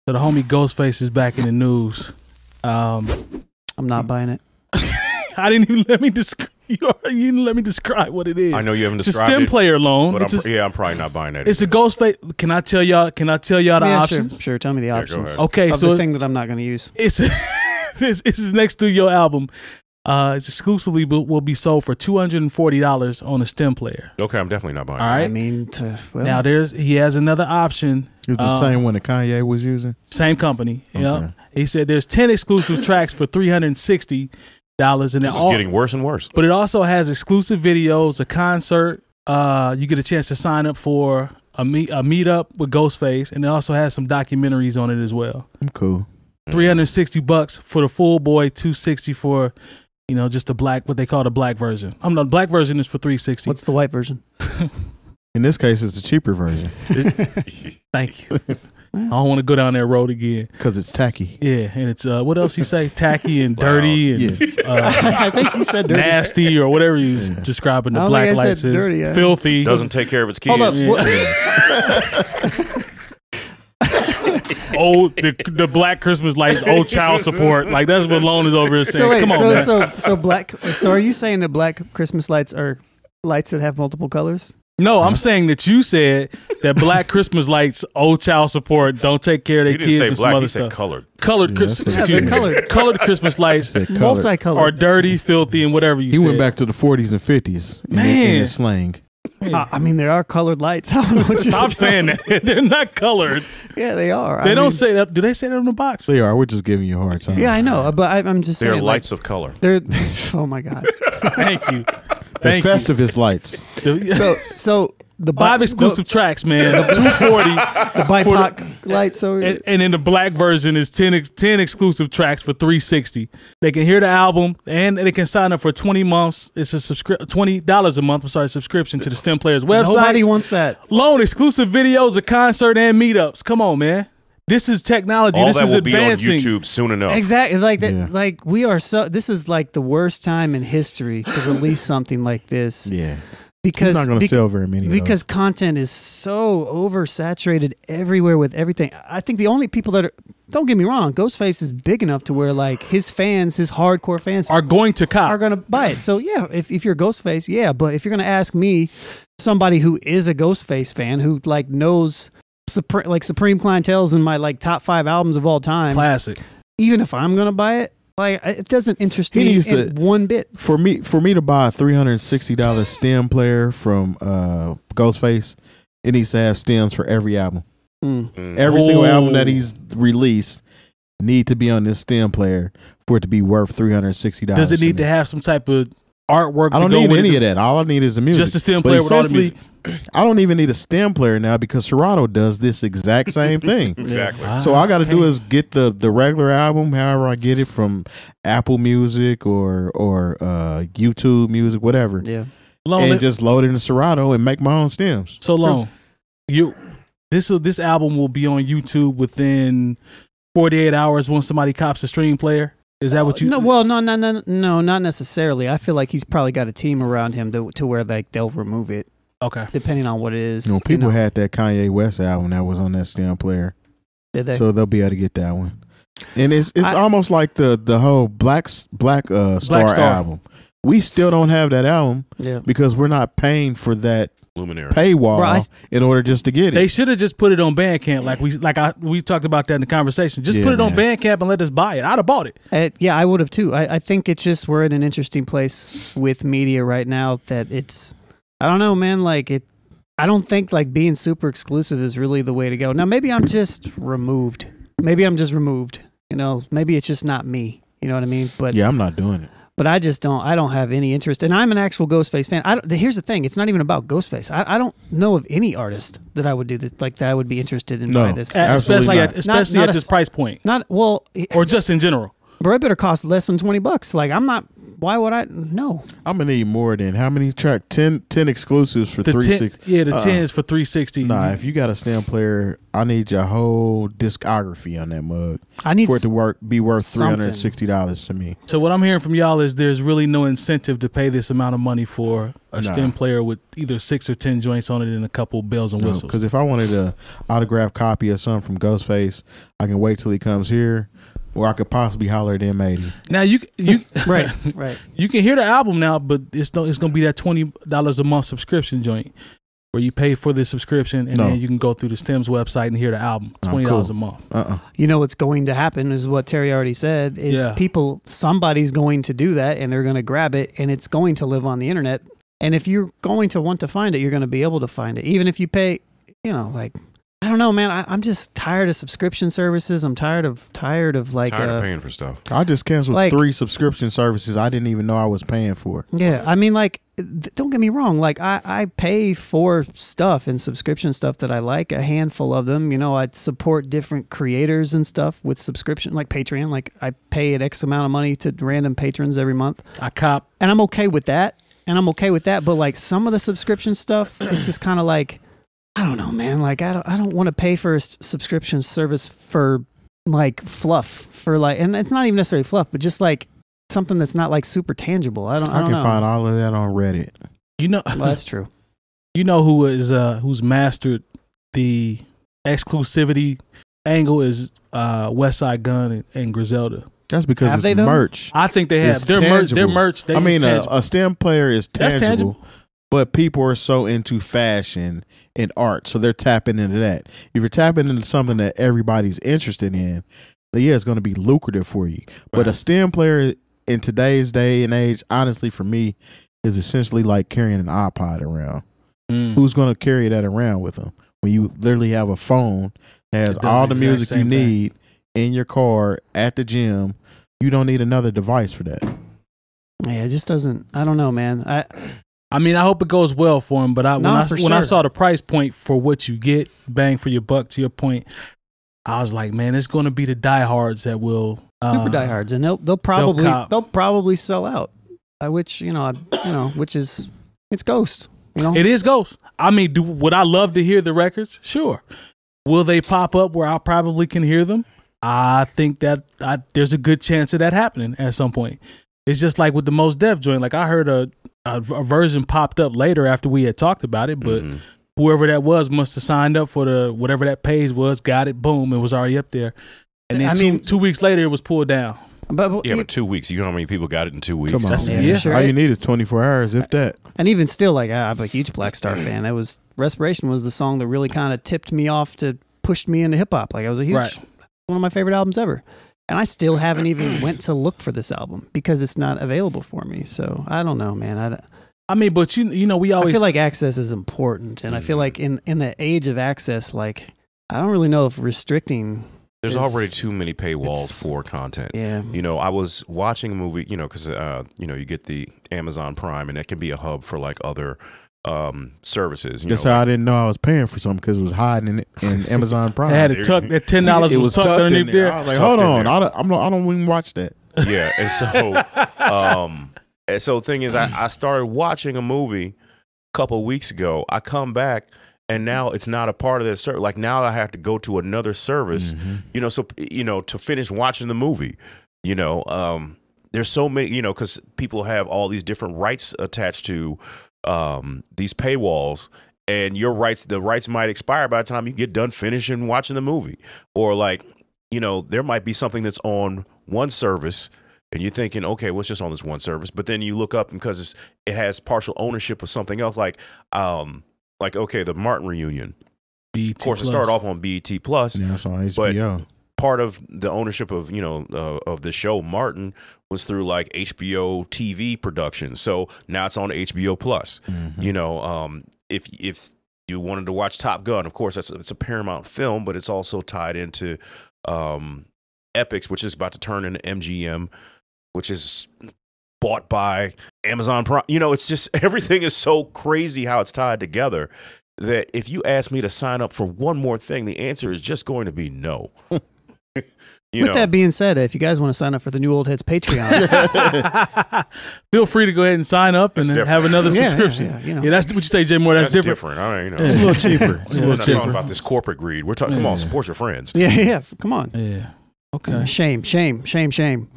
So the homie Ghostface is back in the news. I'm not buying it. I didn't even let me describe. You didn't let me describe what it is. I know you haven't described it's a stem it, player loan. But I'm probably not buying that. It's a Ghostface. Can I tell y'all? Can I tell y'all the options? Sure. Tell me the options. Okay, of so the thing that I'm not going to use. It's this is next studio album. It's exclusively will be sold for $240 on a stem player. Okay, I'm definitely not buying. All right. I mean, now he has another option. It's the same one that Kanye was using. Same company. Okay. Yeah. He said there's 10 exclusive tracks for $360, and this is getting worse and worse. But it also has exclusive videos, a concert. You get a chance to sign up for a meetup with Ghostface, and it also has some documentaries on it as well. I'm cool. $360 for the full boy, $260 for, just the black, what they call the black version. The black version is for $360. What's the white version? In this case, it's a cheaper version. Thank you. I don't want to go down that road again. Because it's tacky. Yeah, and it's, what else he say? Tacky and dirty and I think he said dirty. Nasty or whatever he's describing the black lights as. Dirty, filthy. Doesn't take care of its kids. Hold up. The black Christmas lights, old child support. Like, that's what Lone is over here saying. So wait, come on, man. So are you saying that black Christmas lights are lights that have multiple colors? No, I'm saying that you said that black Christmas lights, old child support, don't take care of their kids and some other stuff. Colored. Colored Christmas lights, multicolored, are dirty, filthy, and whatever you said. He went back to the 40s and 50s in his slang. I mean, there are colored lights. I don't know what Stop saying that. They're not colored. Yeah, they are. They don't say that. Do they say that on the box? They are. We're just giving you a hard time. Yeah, I know, but I'm just saying. They're lights of color. They're. Oh my God. Thank you. They're Festivus lights. So the 5 exclusive tracks, man. The 240. The BIPOC lights. So and in the black version is 10 exclusive tracks for $360. They can hear the album and they can sign up for 20 months. It's a $20 a month. I'm sorry, subscription to the Stem Players website. Nobody wants that. Loan exclusive videos, a concert, and meetups. Come on, man. This is technology. All this that is will advancing. be on YouTube soon enough. Exactly. Like that. Yeah. Like we are so. This is like the worst time in history to release something like this. Yeah. Because he's not going to sell very many. Because content is so oversaturated everywhere with everything. I think the only people that are, don't get me wrong, Ghostface is big enough to where like his fans, his hardcore fans, are going to buy it. So yeah, if you're Ghostface, yeah. But if you're going to ask me, somebody who is a Ghostface fan who like knows Supreme Clientele's in my like top 5 albums of all time, classic. Even if I'm going to buy it. Like it doesn't interest me in one bit. For me to buy a $360 stem player from Ghostface, it needs to have stems for every album. Every single album that he's released need to be on this stem player for it to be worth $360. Does it need to have some type of artwork? I don't need any of that. All I need is the music. Just a stem player with all the music. I don't even need a stem player now because 𝗏𝗏 does this exact same thing. Exactly. So all I got to do is get the regular album, however I get it from Apple Music or YouTube Music, whatever. Yeah. And just load it in 𝗏𝗏 and make my own stems. So Long, this album will be on YouTube within 48 hours when somebody cops a stream player. Is that what you? No, well, no, not necessarily. I feel like he's probably got a team around him to where like they'll remove it. Okay. Depending on what it is. People had that Kanye West album that was on that stem player. Did they? So they'll be able to get that one. And it's almost like the whole Black Star album. We still don't have that album because we're not paying for that Luminary paywall in order just to get it. They should have just put it on Bandcamp we talked about that in the conversation. Just put it on Bandcamp and let us buy it. I'd have bought it. Yeah, I would have too. I think it's just we're in an interesting place with media right now that it's, I don't know, man. Like I don't think like being super exclusive is really the way to go. Now maybe I'm just removed. Maybe it's just not me. You know what I mean? But yeah, I'm not doing it. But I don't have any interest. And I'm an actual Ghostface fan. Here's the thing. It's not even about Ghostface. I don't know of any artist that I would do this, like that I would be interested in buying this. Especially at this price point. Or just in general. Bro, it better cost less than $20. Like, I'm not. Why would I? No. I'm gonna need more than how many track? 10 exclusives for 360. Yeah, the 10 is for 360. Nah, if you got a stem player, I need your whole discography on that mug. I need for it to be worth something. $360 to me. So what I'm hearing from y'all is there's really no incentive to pay this amount of money for a stem player with either 6 or 10 joints on it and a couple bells and whistles. Because if I wanted an autographed copy of something from Ghostface, I can wait till he comes here. Or I could possibly holler at M80. Now you right. You can hear the album now, but it's gonna be that $20 a month subscription joint where you pay for the subscription and then you can go through the Stems website and hear the album. $20 a month. You know what's going to happen is what Terry already said is somebody's going to do that and they're going to grab it and it's going to live on the internet. And if you're going to want to find it, you're going to be able to find it, even if you pay. Like. I don't know, man. I'm just tired of subscription services. I'm tired of like tired of paying for stuff. I just canceled 3 subscription services I didn't even know I was paying for. Yeah, I mean, like, don't get me wrong. Like, I pay for stuff and subscription stuff that I like. A handful of them. You know, I support different creators and stuff with subscription, like Patreon. Like, I pay an X amount of money to random patrons every month. I cop, and I'm okay with that. But like some of the subscription stuff, it's just kind of like. I don't know, man. Like, I don't want to pay for a subscription service for like fluff, for like, and it's not even necessarily fluff, but just like something that's not like super tangible. I can find all of that on Reddit. You know, well, that's true. You know who's mastered the exclusivity angle is Westside Gunn and Griselda. That's because it's merch. I think they have their merch. I mean, a stem player is tangible. But people are so into fashion and art, so they're tapping into that. If you're tapping into something that everybody's interested in, then yeah, it's going to be lucrative for you. Right. But a stem player in today's day and age, honestly, for me, is essentially like carrying an iPod around. Who's going to carry that around with them when you literally have a phone that has all the music you need in your car at the gym? You don't need another device for that. Yeah, it just doesn't. I don't know, man. I mean, I hope it goes well for him, but when I saw the price point for what you get, bang for your buck, to your point, I was like, man, it's going to be the diehards that will super diehards, and they'll probably sell out. Which is it's Ghost. You know, it is Ghost. I mean, would I love to hear the records? Sure. Will they pop up where I probably can hear them? I think that there's a good chance of that happening at some point. It's just like with the Mos Def joint. Like I heard a version popped up later after we had talked about it, but whoever that was must have signed up for the whatever that page was, got it, boom, it was already up there. And then two weeks later, it was pulled down. But 2 weeks. You know how many people got it in 2 weeks? Come on, sure. All you need is 24 hours, if that. And even still, like I'm a huge Black Star fan. Respiration was the song that really kind of tipped me off to pushed me into hip hop. Like I was one of my favorite albums ever. And I still haven't even went to look for this album because it's not available for me. So I don't know, man. I mean, but you know, we always I feel like access is important, and I feel like in the age of access, like I don't really know if restricting. There's already too many paywalls for content. Yeah. You know, I was watching a movie. You know, because you get the Amazon Prime, and that can be a hub for like other services. That's how I didn't know I was paying for something because it was hiding in Amazon Prime. They had it tucked. That $10 was tucked underneath there. I was like, hold on, I don't even watch that. Yeah, and so the thing is, I started watching a movie a couple of weeks ago. I come back and now it's not a part of that service. Like now I have to go to another service. You know, so to finish watching the movie. You know, there's so many. Because people have all these different rights attached to these paywalls, and the rights might expire by the time you get done finishing watching the movie. Or like, there might be something that's on one service and you're thinking, okay, well, it's just on this one service. But then you look up because it has partial ownership of something else, like okay, the Martin reunion. BET of course, it started off on BET Plus. Yeah, it's on HBO. But part of the ownership of of the show Martin was through like HBO TV production. So now it's on HBO Plus. If you wanted to watch Top Gun, of course it's a Paramount film, but it's also tied into Epix, which is about to turn into MGM, which is bought by Amazon Prime. It's just everything is so crazy how it's tied together that if you ask me to sign up for one more thing, the answer is just going to be no. With that being said, if you guys want to sign up for the New Old Heads Patreon, feel free to go ahead and sign up and have another subscription. Yeah, that's what you say, Jay Moore. That's different. I mean, it's a little cheaper. We're not talking about this corporate greed. We're talking. Come on, support your friends. Yeah. Come on. Yeah. Okay. Shame.